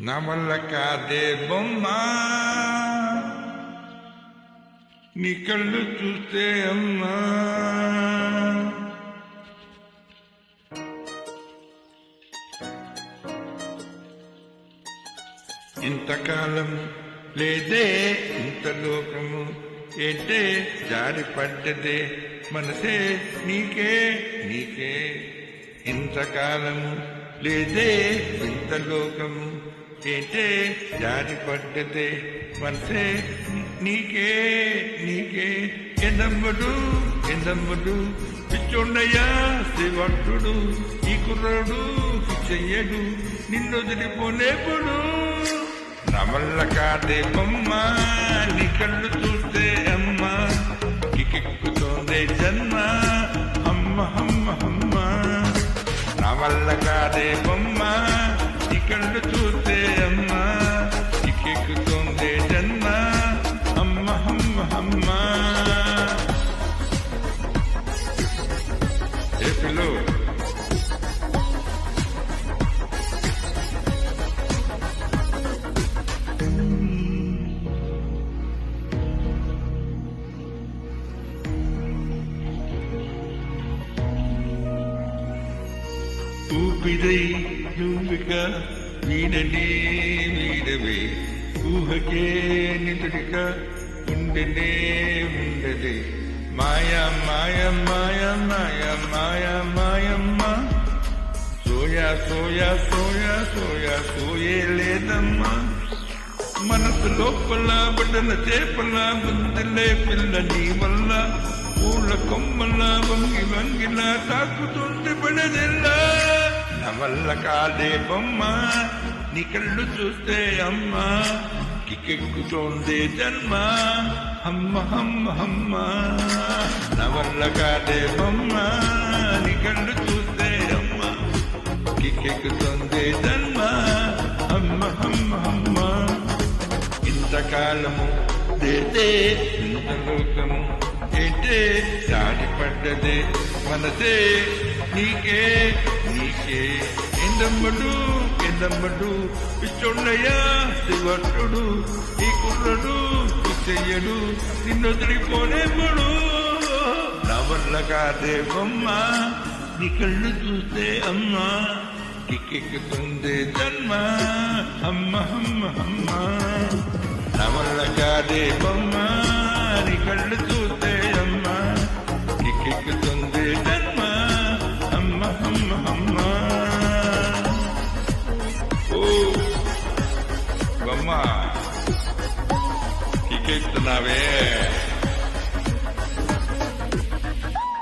నా వల్ల కాదే బొమ్మ నీ కళ్ళు చూస్తే అమ్మా ఇంతకాలం లేదే ఇంత లోకము ఏంటే జారి పడ్డదే మనసే నీకే నీకే ఇంతకాలము లేదే ఇంత లోకము ఏంటే జారి పడ్డదే మనసే నీకే నీకే ఎందమ్మడు పిచ్చోండయ్యా శివట్టుడు ఈ కుర్రాడు చెయ్యడు నిన్నొదిలిపోలేపుడు నా వల్ల కాదే బొమ్మ నీ కళ్ళు చూస్తే అమ్మ కికెక్కుతోందే జన్మ అమ్మ అమ్మ అమ్మ నా వల్ల కాదే బొమ్మ నీ కళ్ళు చూస్తే అమ్మ కికెక్కుతోందే జన్మ అమ్మ అమ్మ అమ్మ ఏ పిల్లు ఊపిరై నువ్వుగా వీడనే వీడవే ఊహకే నిదుడిగా ఉండనే ఉండదే మాయా మాయ మాయ మాయ మాయ మాయమ్మ సోయా సోయా సోయా సోయా సోయే లేదమ్మా మనసు లోపల బడన చేపల ముందులే పిల్ల నీ వల్ల పూల కొమ్మల వంగి వంగిలా తాకుతుంది బడదెల్లా నా వల్ల కాదే బొమ్మ నీ కళ్ళు చూస్తే అమ్మ కికెక్కుతోంది జన్మ అమ్మ అమ్మ అమ్మ నా వల్ల కాదే బొమ్మ నీ కళ్ళు చూస్తే అమ్మ కికెక్కుతోంది జన్మ అమ్మ అమ్మ అమ్మ ఇంతకాలము లేదే ఇంత లోకము ఏంటే దాడి పడ్డదే మనసే నీకే నీకే ఎందమ్మడు పిచ్చోండయ్యా శివట్టుడు ఈ కుర్రడు చెయ్యడు నిన్నొదిలిపోలేపుడు నా వల్ల కాదే బొమ్మ నీ కళ్ళు చూస్తే అమ్మ కిక్కెక్కుతుంది జన్మ అమ్మ అమ్మ అమ్మ నా వల్ల కాదే బొమ్మ నీ కళ్ళు చూస్తే అమ్మ కిక్కెక్కుతుంది జన్మ అమ్మ అమ్మ అమ్మ ఓ బొమ్మ కిక్కెక్కుతున్నావే